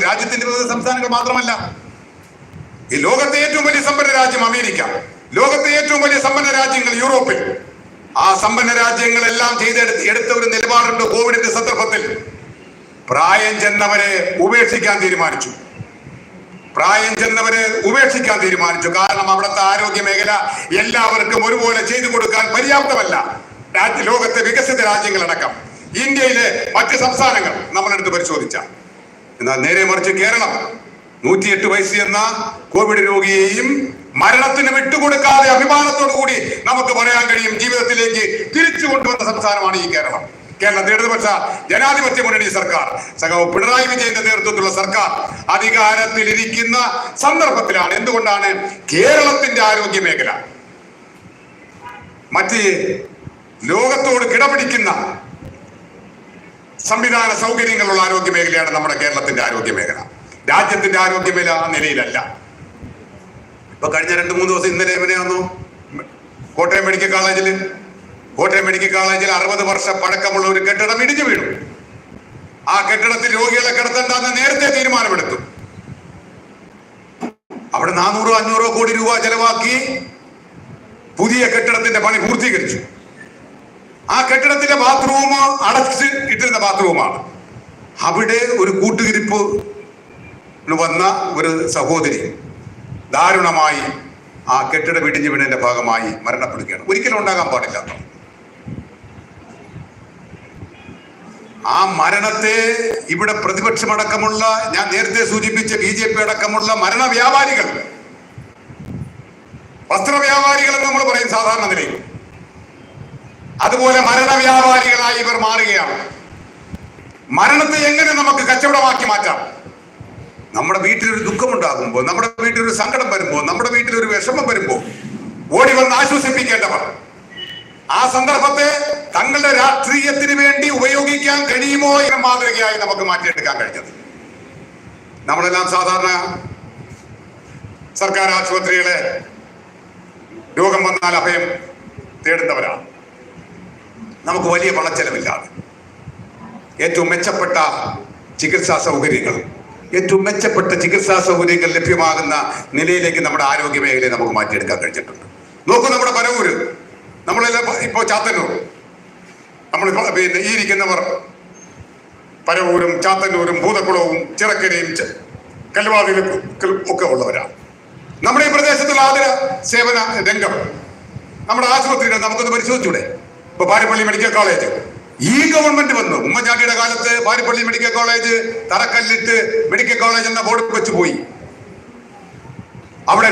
രാജ്യത്തിന്റെ വിവിധ സംസ്ഥാനങ്ങൾ മാത്രമല്ല, ഈ ലോകത്തെ ഏറ്റവും വലിയ സമ്പന്ന രാജ്യം അമേരിക്ക, ലോകത്തെ ഏറ്റവും വലിയ സമ്പന്ന രാജ്യങ്ങൾ യൂറോപ്പിൽ, ആ സമ്പന്ന രാജ്യങ്ങളെല്ലാം എടുത്ത ഒരു നിലപാടുണ്ട്. കോവിഡിന്റെ സന്ദർഭത്തിൽ പ്രായം ചെന്നവരെ ഉപേക്ഷിക്കാൻ തീരുമാനിച്ചു. കാരണം അവിടുത്തെ ആരോഗ്യ മേഖല എല്ലാവർക്കും ഒരുപോലെ ചെയ്തു കൊടുക്കാൻ പര്യാപ്തമല്ല. ലോകത്തെ വികസിത രാജ്യങ്ങളടക്കം ഇന്ത്യയിലെ മറ്റ് സംസ്ഥാനങ്ങൾ നമ്മളെടുത്ത് പരിശോധിച്ച. എന്നാൽ നേരെ മറിച്ച് കേരളം 108 വയസ്സ് എന്ന കോവിഡ് രോഗിയെയും മരണത്തിന് വിട്ടുകൊടുക്കാതെ അഭിമാനത്തോടു കൂടി നമുക്ക് പറയാൻ കഴിയും ജീവിതത്തിലേക്ക് തിരിച്ചു കൊണ്ടുവന്ന സംസ്ഥാനമാണ് ഈ കേരളം. കേരളത്തിൽ ഇടതുപക്ഷ ജനാധിപത്യ മുന്നണി സർക്കാർ, സഖാവ് പിണറായി വിജയന്റെ നേതൃത്വത്തിലുള്ള സർക്കാർ അധികാരത്തിലിരിക്കുന്ന സന്ദർഭത്തിലാണ്. എന്തുകൊണ്ടാണ് കേരളത്തിന്റെ ആരോഗ്യ മേഖല മറ്റ് ലോകത്തോട് കിടപിടിക്കുന്ന സംവിധാന സൗകര്യങ്ങളുള്ള ആരോഗ്യ മേഖലയാണ് നമ്മുടെ കേരളത്തിന്റെ ആരോഗ്യ മേഖല. രാജ്യത്തിന്റെ ആരോഗ്യ മേഖല ആ നിലയിലല്ല. ഇപ്പൊ കഴിഞ്ഞ 2-3 ദിവസം ഇന്നലെ എങ്ങനെയാണെന്നോ കോട്ടയം മെഡിക്കൽ കോളേജിൽ 60 വർഷം പഴക്കമുള്ള ഒരു കെട്ടിടം ഇടിഞ്ഞു വീണു. ആ കെട്ടിടത്തിൽ രോഗികളെ കിടത്തേണ്ടെന്ന് നേരത്തെ തീരുമാനമെടുത്തു. അവിടെ 400-500 കോടി രൂപ ചെലവാക്കി പുതിയ കെട്ടിടത്തിന്റെ പണി പൂർത്തീകരിച്ചു. ആ കെട്ടിടത്തിന്റെ ബാത്റൂം അടച്ച് ഇട്ടിരുന്ന ബാത്റൂമാണ്. അവിടെ ഒരു കൂട്ടുകിരിപ്പ് വന്ന ഒരു സഹോദരി ദാരുണമായി ആ കെട്ടിടം ഇടിഞ്ഞു വീണതിന്റെ ഭാഗമായി മരണപ്പെടുകയാണ്. ഒരിക്കലും ഉണ്ടാകാൻ പാടില്ലാത്ത ആ മരണത്തെ ഇവിടെ പ്രതിപക്ഷമടക്കമുള്ള, ഞാൻ നേരത്തെ സൂചിപ്പിച്ച BJP അടക്കമുള്ള മരണ വ്യാപാരികൾ, വസ്ത്രവ്യാപാരികൾ എന്ന് നമ്മൾ പറയും സാധാരണ നിലയിൽ, അതുപോലെ മരണ വ്യാപാരികളായി ഇവർ മാറുകയാണ്. മരണത്തെ എങ്ങനെ നമുക്ക് കച്ചവടമാക്കി മാറ്റാം? നമ്മുടെ വീട്ടിലൊരു ദുഃഖമുണ്ടാകുമ്പോൾ, നമ്മുടെ വീട്ടിലൊരു സങ്കടം വരുമ്പോൾ, നമ്മുടെ വീട്ടിലൊരു വിഷമം വരുമ്പോൾ ഓടി വന്ന് ആശ്വസിപ്പിക്കേണ്ടവർ ആ സന്ദർഭത്തെ തങ്ങളുടെ രാഷ്ട്രീയത്തിന് വേണ്ടി ഉപയോഗിക്കാൻ കഴിയുമോ എന്ന മാതൃകയായി നമുക്ക് മാറ്റിയെടുക്കാൻ കഴിഞ്ഞത്. നമ്മളെല്ലാം സാധാരണ സർക്കാർ ആശുപത്രികളെ രോഗം വന്നാൽ അഭയം തേടുന്നവരാണ്. നമുക്ക് വലിയ പണച്ചെലവില്ലാതെ ഏറ്റവും മെച്ചപ്പെട്ട ചികിത്സാ സൗകര്യങ്ങൾ ലഭ്യമാകുന്ന നിലയിലേക്ക് നമ്മുടെ ആരോഗ്യ മേഖലയെ നമുക്ക് മാറ്റിയെടുക്കാൻ കഴിഞ്ഞിട്ടുണ്ട്. നോക്കൂ, നമ്മുടെ പരവൂര്, നമ്മളെല്ലാം ഇപ്പോ ചാത്തന്നൂർ, നമ്മളിപ്പോ ഈ ഇരിക്കുന്നവർ പരവൂരും ചാത്തന്നൂരും ഭൂതക്കുളവും ചിറക്കരയും കല്ലുവാതിലും ഒക്കെ ഉള്ളവരാണ്. നമ്മുടെ ഈ പ്രദേശത്തുള്ള ആതുര സേവന രംഗം, നമ്മുടെ ആശുപത്രികൾ നമുക്കൊന്ന് പരിശോധിച്ചൂടെ? ഇപ്പൊ പാരിപ്പള്ളി മെഡിക്കൽ കോളേജ് ഈ ഗവൺമെന്റ് വന്നു. ഉമ്മൻചാണ്ടിയുടെ കാലത്ത് പാരിപ്പള്ളി മെഡിക്കൽ കോളേജ് തറക്കല്ലിട്ട് മെഡിക്കൽ കോളേജ് എന്ന ബോർഡ് വെച്ച് പോയി. അവിടെ